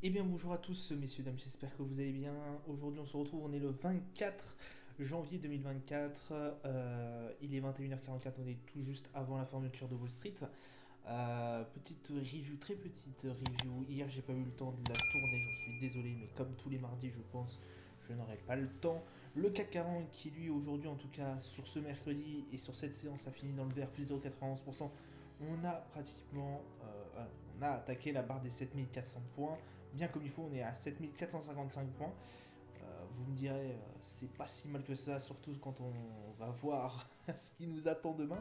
Eh bien bonjour à tous messieurs, dames, j'espère que vous allez bien. Aujourd'hui on se retrouve, on est le 24 janvier 2024, il est 21h44, on est tout juste avant la fermeture de Wall Street. Petite review, très petite review, hier j'ai pas eu le temps de la tourner, j'en suis désolé, mais comme tous les mardis je pense, je n'aurai pas le temps. Le CAC 40 qui lui aujourd'hui en tout cas sur ce mercredi et sur cette séance a fini dans le vert, plus 0,91%. On a pratiquement on a attaqué la barre des 7400 points. Bien comme il faut, on est à 7455 points. Vous me direz, c'est pas si mal que ça, surtout quand on va voir ce qui nous attend demain.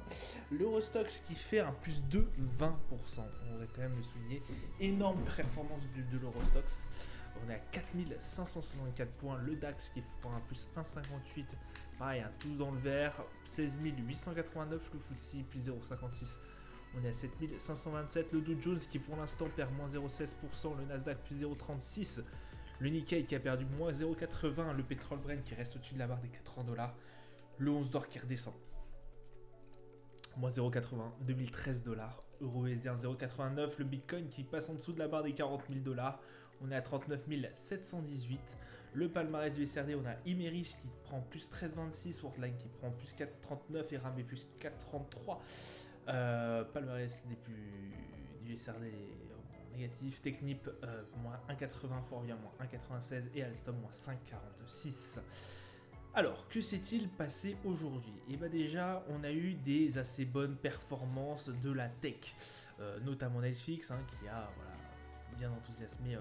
L'Eurostox qui fait un plus de 20%. On aurait quand même le souligner. Énorme performance de l'Eurostox. On est à 4564 points. Le DAX qui prend un plus 1,58. Pareil, un tout dans le vert. 16 889. Le FTSE plus 0,56. On est à 7527. Le Dow Jones qui pour l'instant perd moins 0,16%. Le Nasdaq plus 0,36%. Le Nikkei qui a perdu moins 0,80. Le pétrole Brent qui reste au-dessus de la barre des 80 $. Le 11 d'or qui redescend. Moins 0,80. 2013 $. Euro USD 1,089. Le Bitcoin qui passe en dessous de la barre des 40 000 $. On est à 39 718. Le palmarès du SRD, on a Imeris qui prend plus 13,26. Worldline qui prend plus 4,39. Et Ramé plus 4,33. Palmarès du SRD en négatif. Technip moins 1,80, Forvia moins 1,96 et Alstom moins 5,46. Alors, que s'est-il passé aujourd'hui? Et bien déjà, on a eu des assez bonnes performances de la tech, notamment Netflix, qui a bien enthousiasmé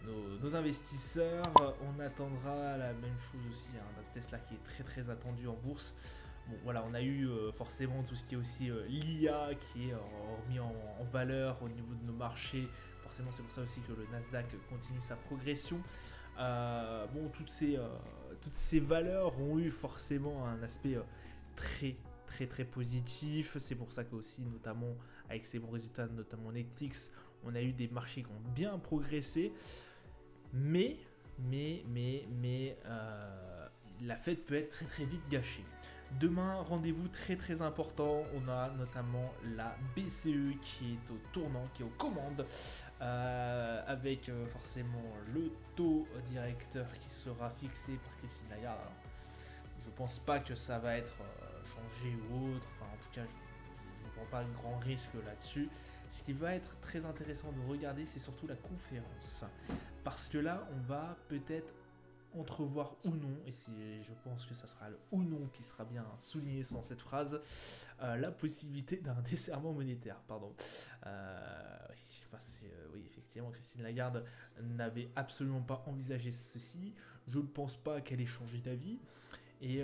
nos investisseurs. On attendra la même chose aussi, Tesla qui est très très attendu en bourse. Bon, voilà, on a eu forcément tout ce qui est aussi l'IA qui est remis en valeur au niveau de nos marchés. Forcément, c'est pour ça aussi que le Nasdaq continue sa progression. Toutes ces valeurs ont eu forcément un aspect très très très positif. C'est pour ça que aussi, notamment avec ces bons résultats, notamment Netflix, on a eu des marchés qui ont bien progressé. Mais la fête peut être très très vite gâchée. Demain, rendez-vous très très important. On a notamment la BCE qui est au tournant, qui est aux commandes, avec forcément le taux directeur qui sera fixé par Christine Lagarde. Alors, je pense pas que ça va être changé ou autre. Enfin, en tout cas, je ne prends pas de grand risque là-dessus. Ce qui va être très intéressant de regarder, c'est surtout la conférence. Parce que là, on va peut-être entrevoir ou non, et je pense que ça sera le ou non qui sera bien souligné dans cette phrase, la possibilité d'un desserrement monétaire. Pardon. Oui, effectivement, Christine Lagarde n'avait absolument pas envisagé ceci. Je ne pense pas qu'elle ait changé d'avis. Et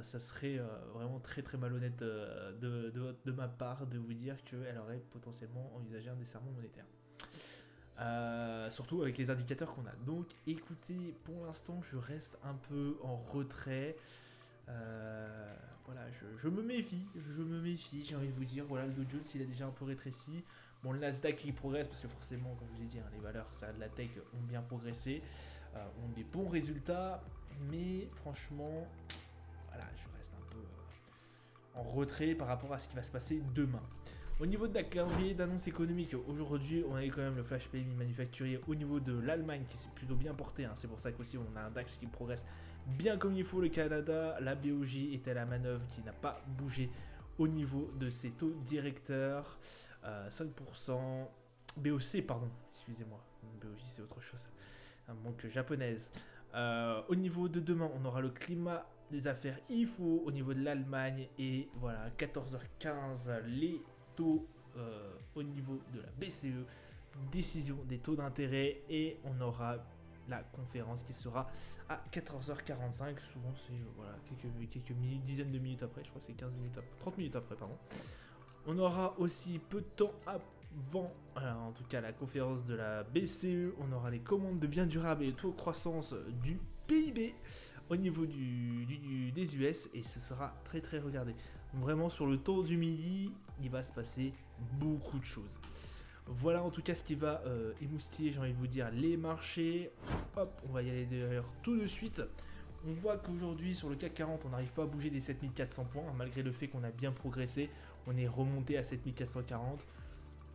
ça serait vraiment très très malhonnête de ma part de vous dire qu'elle aurait potentiellement envisagé un desserrement monétaire. Surtout avec les indicateurs qu'on a. Donc écoutez, pour l'instant je reste un peu en retrait. Je me méfie, j'ai envie de vous dire. Voilà, le Dow Jones il a déjà un peu rétréci. Bon, le Nasdaq il progresse parce que forcément, comme je vous ai dit, les valeurs ça de la tech ont bien progressé, ont des bons résultats, mais franchement, voilà, je reste un peu en retrait par rapport à ce qui va se passer demain. Au niveau de la calendrier d'annonces économiques, aujourd'hui on a eu quand même le flash PMI manufacturier au niveau de l'Allemagne qui s'est plutôt bien porté. C'est pour ça qu'aussi on a un DAX qui progresse bien comme il faut. Le Canada, la BOJ est à la manœuvre qui n'a pas bougé au niveau de ses taux directeurs. 5%. BOC, pardon, excusez-moi. BOJ c'est autre chose. Un manque japonaise. Au niveau de demain, on aura le climat des affaires IFO au niveau de l'Allemagne. Et voilà, 14h15, les taux au niveau de la BCE, décision des taux d'intérêt, et on aura la conférence qui sera à 14h45. Souvent c'est quelques minutes, dizaines de minutes après, je crois que c'est 15 minutes après, 30 minutes après, pardon. On aura aussi peu de temps avant, en tout cas la conférence de la BCE, on aura les commandes de biens durables et le taux de croissance du PIB au niveau des US, et ce sera très très regardé. Vraiment sur le tour du midi, il va se passer beaucoup de choses. Voilà en tout cas ce qui va émoustiller, j'ai envie de vous dire, les marchés. Hop, on va y aller d'ailleurs tout de suite. On voit qu'aujourd'hui sur le CAC 40, on n'arrive pas à bouger des 7400 points, malgré le fait qu'on a bien progressé. On est remonté à 7440.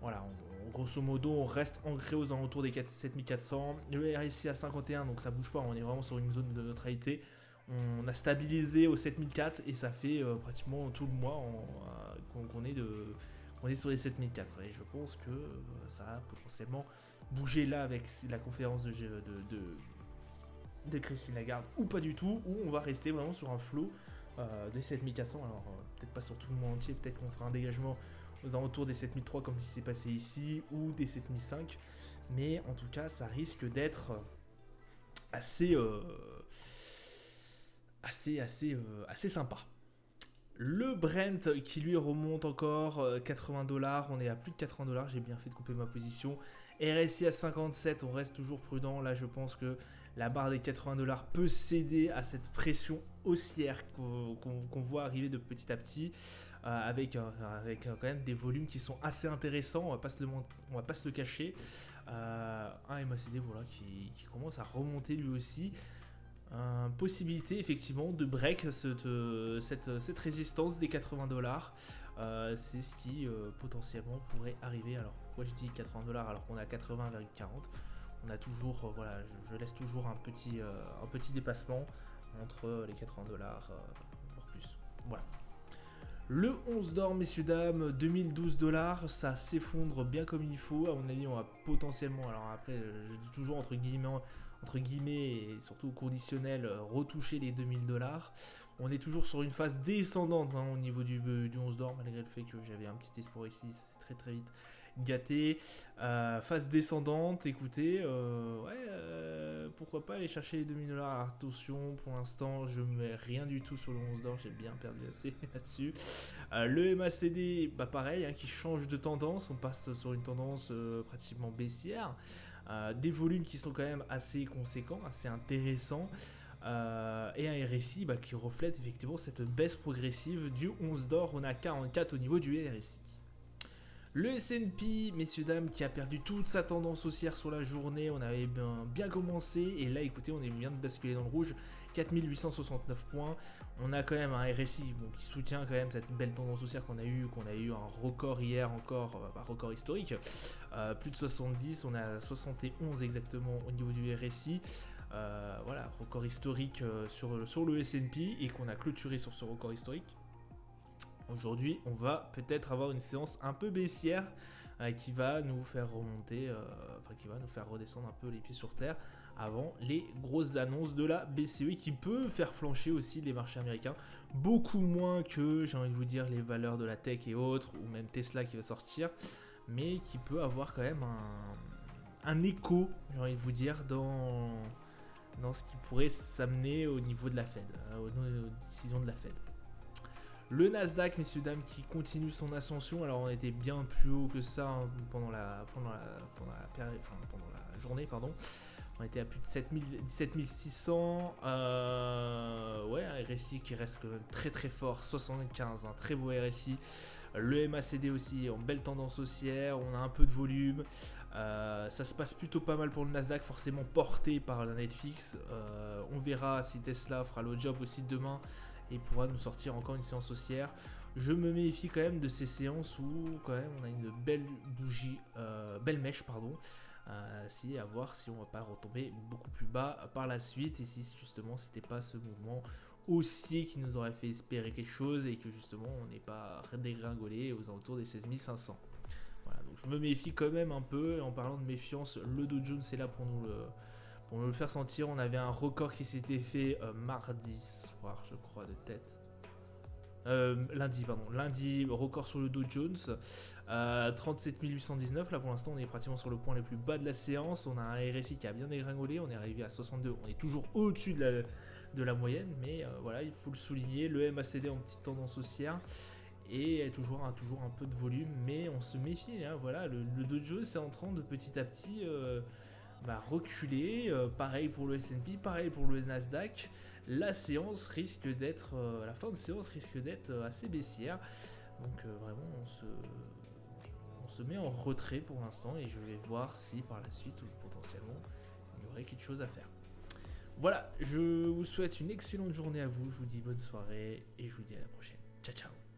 Voilà, on grosso modo, on reste ancré aux alentours des 7400. Le RSI à 51, donc ça bouge pas, on est vraiment sur une zone de neutralité. On a stabilisé au 7004 et ça fait pratiquement tout le mois qu'on est sur les 7004. Et je pense que ça va potentiellement bouger là avec la conférence de Christine Lagarde ou pas du tout, ou on va rester vraiment sur un flow des 7400. Alors peut-être pas sur tout le monde entier, peut-être qu'on fera un dégagement aux alentours des 7003 comme si c'est passé ici, ou des 7005. Mais en tout cas, ça risque d'être assez sympa. Le Brent qui lui remonte encore 80$, on est à plus de 80$, j'ai bien fait de couper ma position. RSI à 57, on reste toujours prudent. Là, je pense que la barre des 80$ peut céder à cette pression haussière qu'on voit arriver de petit à petit, avec quand même des volumes qui sont assez intéressants, on va pas se le cacher. Un MACD voilà, qui commence à remonter lui aussi. Possibilité effectivement de break cette résistance des 80$. C'est ce qui potentiellement pourrait arriver. Alors pourquoi je dis 80$ alors qu'on est à 80,40$. On a toujours, voilà, je laisse toujours un petit déplacement entre les 80$, voire plus. Voilà. Le 11 d'or, messieurs dames, 2012$, ça s'effondre bien comme il faut. À mon avis, on va potentiellement, alors après, je dis toujours entre guillemets et surtout au conditionnel, retoucher les 2000$. On est toujours sur une phase descendante au niveau du 11 d'or, malgré le fait que j'avais un petit espoir ici, ça s'est très vite gâté. Phase descendante, écoutez, pourquoi pas aller chercher les 2000$. Attention, pour l'instant, je mets rien du tout sur le 11 d'or, j'ai bien perdu assez là-dessus. Le MACD, pareil, qui change de tendance, on passe sur une tendance pratiquement baissière. Des volumes qui sont quand même assez conséquents, assez intéressants. Et un RSI qui reflète effectivement cette baisse progressive du 11 d'or. On a 44 au niveau du RSI. Le S&P, messieurs dames, qui a perdu toute sa tendance haussière sur la journée. On avait bien commencé et là écoutez, on est bien de basculer dans le rouge. 4869 points. On a quand même un RSI qui soutient quand même cette belle tendance haussière qu'on a eu un record hier encore, record historique, plus de 70, on est à 71 exactement au niveau du RSI. Voilà, record historique sur le S&P et qu'on a clôturé sur ce record historique. Aujourd'hui, on va peut-être avoir une séance un peu baissière qui va nous faire remonter, qui va nous faire redescendre un peu les pieds sur terre avant les grosses annonces de la BCE qui peut faire flancher aussi les marchés américains. Beaucoup moins que, j'ai envie de vous dire, les valeurs de la tech et autres, ou même Tesla qui va sortir, mais qui peut avoir quand même un écho, j'ai envie de vous dire, dans ce qui pourrait s'amener au niveau de la Fed, aux décisions de la Fed. Le Nasdaq, messieurs dames, qui continue son ascension. Alors on était bien plus haut que ça pendant la journée, pardon. On était à plus de 17 600. Ouais, un RSI qui reste quand même très fort, 75, un très beau RSI. Le MACD aussi en belle tendance haussière, on a un peu de volume. Ça se passe plutôt pas mal pour le Nasdaq, forcément porté par la Netflix. On verra si Tesla fera le job aussi demain et pourra nous sortir encore une séance haussière. Je me méfie quand même de ces séances où quand même on a une belle bougie, belle mèche pardon. À voir si on va pas retomber beaucoup plus bas par la suite et si justement c'était pas ce mouvement haussier qui nous aurait fait espérer quelque chose et que justement on n'est pas dégringolé aux alentours des 16 500. Voilà, donc je me méfie quand même un peu. Et en parlant de méfiance, le Dow Jones est là pour nous le faire sentir. On avait un record qui s'était fait mardi soir, je crois, de tête. Lundi, record sur le Dow Jones, 37 819. Là pour l'instant, on est pratiquement sur le point le plus bas de la séance. On a un RSI qui a bien dégringolé. On est arrivé à 62. On est toujours au-dessus de la moyenne, mais voilà, il faut le souligner. Le MACD en petite tendance haussière. Et toujours un peu de volume, mais on se méfie. Voilà, le Dow Jones est en train de petit à petit reculer. Pareil pour le S&P, pareil pour le Nasdaq. La séance risque d'être, la fin de séance risque d'être assez baissière. Donc vraiment, on se met en retrait pour l'instant et je vais voir si par la suite potentiellement il y aurait quelque chose à faire. Voilà, je vous souhaite une excellente journée à vous. Je vous dis bonne soirée et je vous dis à la prochaine. Ciao ciao.